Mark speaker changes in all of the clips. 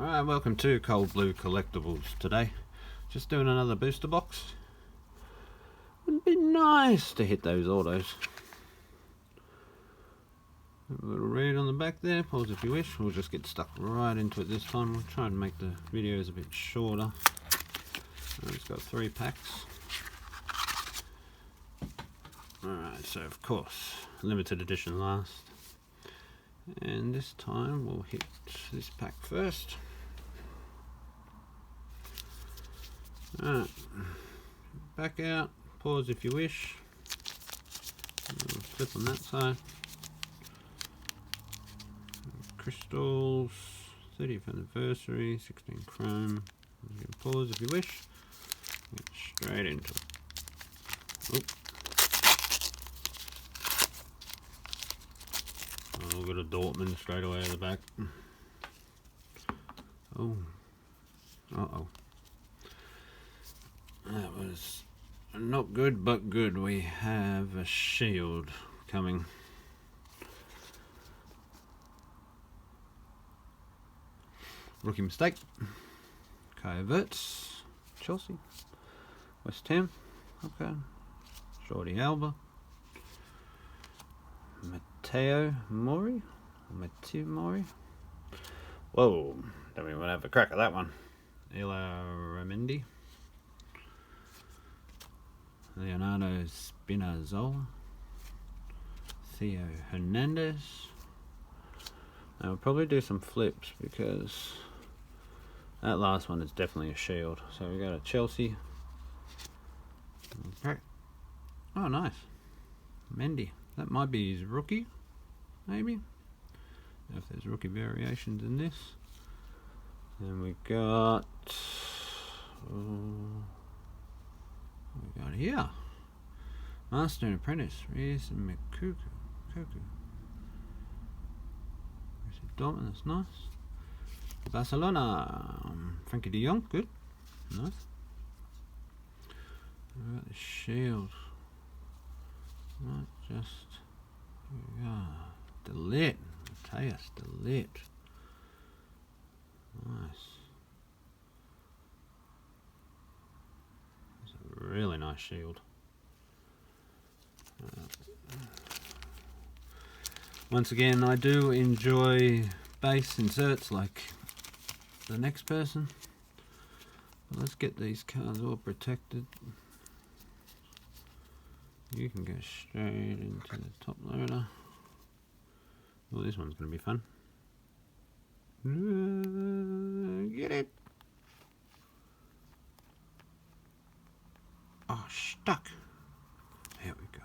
Speaker 1: Alright, welcome to ColdBlue Collectables today. Just doing another booster box. Wouldn't it be nice to hit those autos? A little read on the back there, pause if you wish. We'll just get stuck right into it this time. We'll try and make the videos a bit shorter. It's got 3 packs. Alright, so of course, limited edition last. And this time we'll hit this pack first. Alright, back out, pause if you wish. Flip on that side. Crystals, 30th anniversary, 16 chrome. You can pause if you wish. Get straight into it. Oop. Oh, we've got a Dortmund straight away at the back. Oh. Uh-oh. That was not good, but good. We have a shield coming. Rookie mistake. Kai Havertz, Chelsea, West Ham, okay. Jordi Alba, Mateo Mori. Whoa, don't even want to have a crack at that one. Ila Ramendi, Leonardo Spinazzola, Theo Hernandez. Now we'll probably do some flips because that last one is definitely a shield. So we got a Chelsea. Okay. Oh, nice. Mendy. That might be his rookie, maybe. If there's rookie variations in this. And we got. What we got here? Master and Apprentice. Reese and McCook. Dortmund, that's nice. Barcelona, Frankie de Jong, good, nice. We got the shield. Not just, Delit, Matthias Delit. Nice. That's a really nice shield. Once again, I do enjoy base inserts like the next person. But let's get these cards all protected. You can go straight into the top loader. Oh, this one's going to be fun. Get it! Oh, stuck. There we go.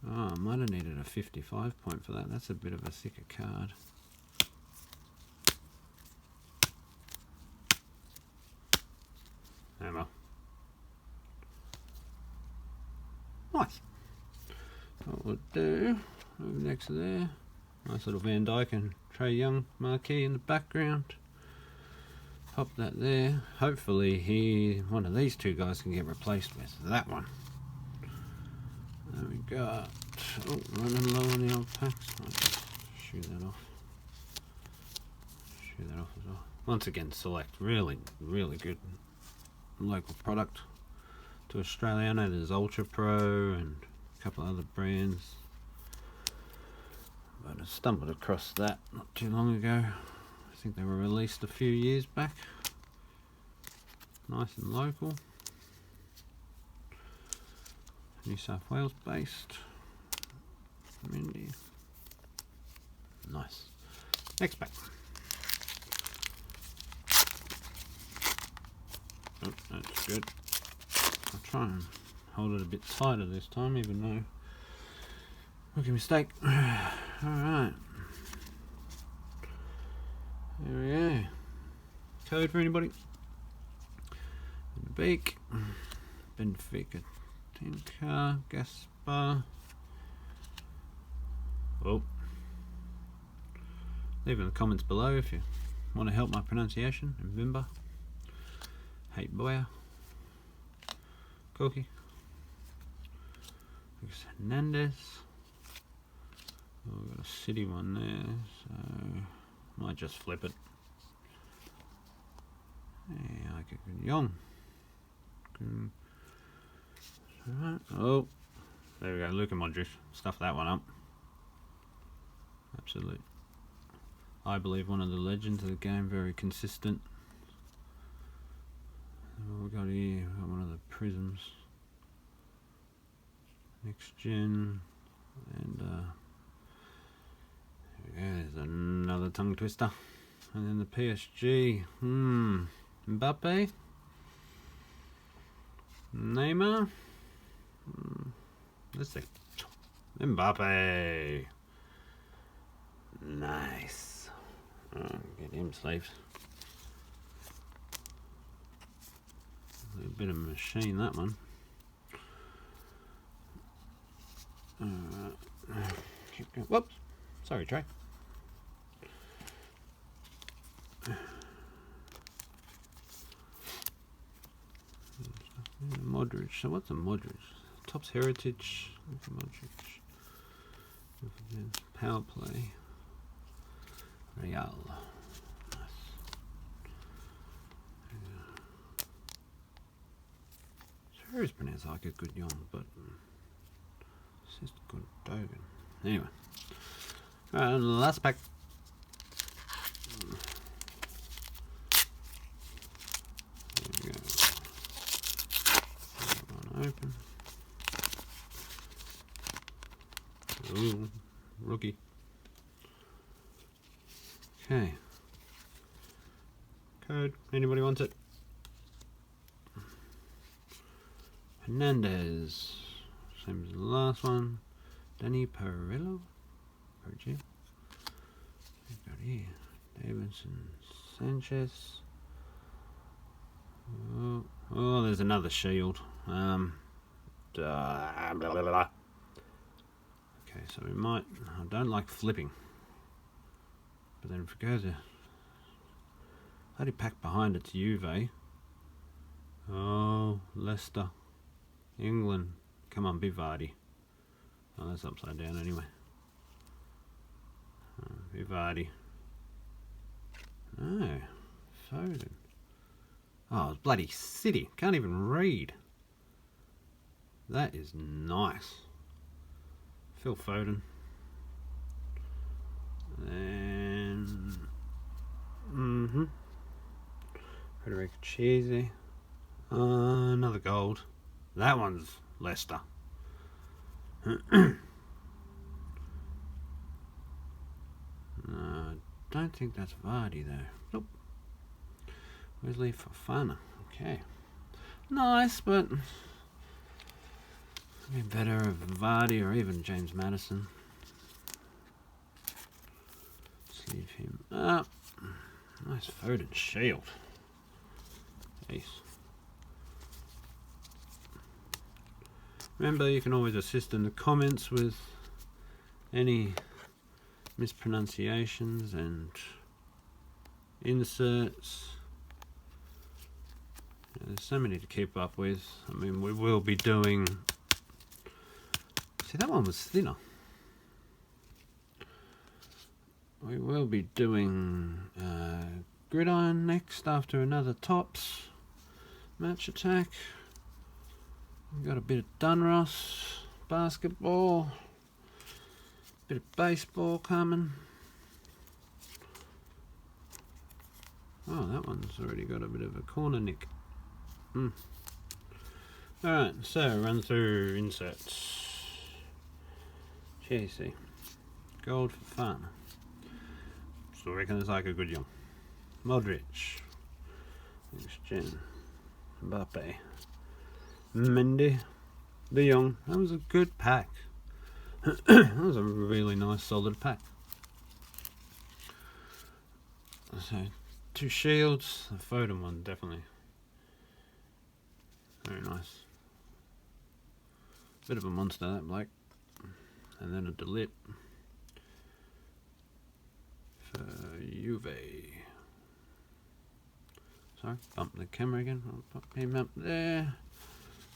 Speaker 1: Oh, I might have needed a 55 point for that. That's a bit of a thicker card. Hammer. Nice. What we'll do, move next to there. Nice little Van Dijk and Trey Young marquee in the background. Pop that there. Hopefully one of these two guys can get replaced with that one. There we got, running low on the old packs. I'll just shoot that off. Shoot that off as well. Once again, Select, really, really good local product to Australia. I know there's Ultra Pro and a couple of other brands, but I stumbled across that not too long ago. I think they were released a few years back. Nice and local. New South Wales based. Mindy. Nice. Next pack. Oh, that's good. I'll try and hold it a bit tighter this time, even though rookie mistake. Alright. There we go. Code for anybody? In the beak. Benfica. Tinker, Gaspar. Oh. Leave in the comments below if you want to help my pronunciation. Vimba. Hate Boya. Cookie. Hernandez. Oh, we've got a city one there, so might just flip it. a good young. Oh, there we go. Luka Modric. Stuff that one up. Absolute. I believe one of the legends of the game. Very consistent. What we got here? We got one of the prisms. Next gen. And there's another tongue twister. And then the PSG. Mbappe. Neymar. Let's see. Mbappe. Nice. Get him sleeves. A bit of machine, that one. Whoops. Sorry, Trey. Modric. So what's a Modric? Topps Heritage. Modric. Power play. Real. Nice. Sure is pronounced like a good young, but it's just good Dogan. Anyway. Last pack. There we go. One open. Ooh, rookie. Okay. Code. Anybody wants it? Hernandez. Same as the last one. Danny Perillo. We've got here. Davidson. Sanchez. Oh, there's another shield. Blah, blah, blah, blah. Okay, so we might. I don't like flipping. But then if it goes a bloody pack behind it's Juve. Oh, Leicester. England. Come on, be Vardy. Oh, that's upside down anyway. Be Vardy. No. Foden. Oh, it's bloody City. Can't even read. That is nice. Phil Foden. And Frederick Cheesy. Another gold. That one's Leicester. Don't think that's Vardy though. Nope. Wesley Fofana. Okay. Nice, but be better if Vardy or even James Maddison. Sleeve him up. Nice Foden shield. Ace. Remember, you can always assist in the comments with any mispronunciations and inserts. There's so many to keep up with. I mean, we will be doing. See, that one was thinner. We will be doing gridiron next after another Topps match attack. We've got a bit of Dunross, basketball, bit of baseball coming. Oh, that one's already got a bit of a corner nick. Alright, so run through inserts. Chelsea. Gold for fun. Still reckon it's like a good young. Modric. Next gen. Mbappe. Mendy. De Jong. That was a good pack. That was a really nice solid pack. So, 2 shields. The Foden one, definitely. Very nice. Bit of a monster, that bloke. And then a delete for Juve. Sorry, bump the camera again. I'll pop him up there.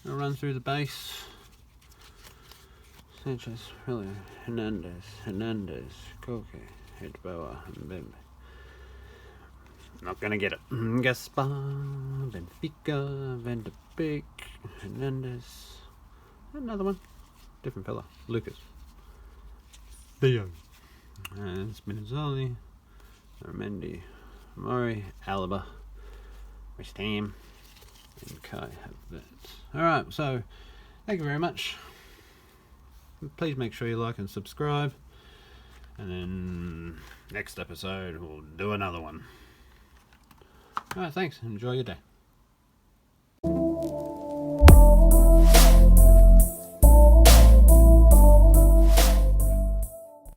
Speaker 1: I'll run through the base. Sanchez, really, Hernandez, Koke, Hedboa, Mbembe. Not gonna get it. Gaspar, Benfica, Van de Beek, Hernandez. Another one. Different fella. Lucas. Theo. And Spinazzoli, Mendy, Murray, Alaba, West Ham, and Kai have that. Alright, so thank you very much. Please make sure you like and subscribe. And then next episode we'll do another one. Alright, thanks. Enjoy your day.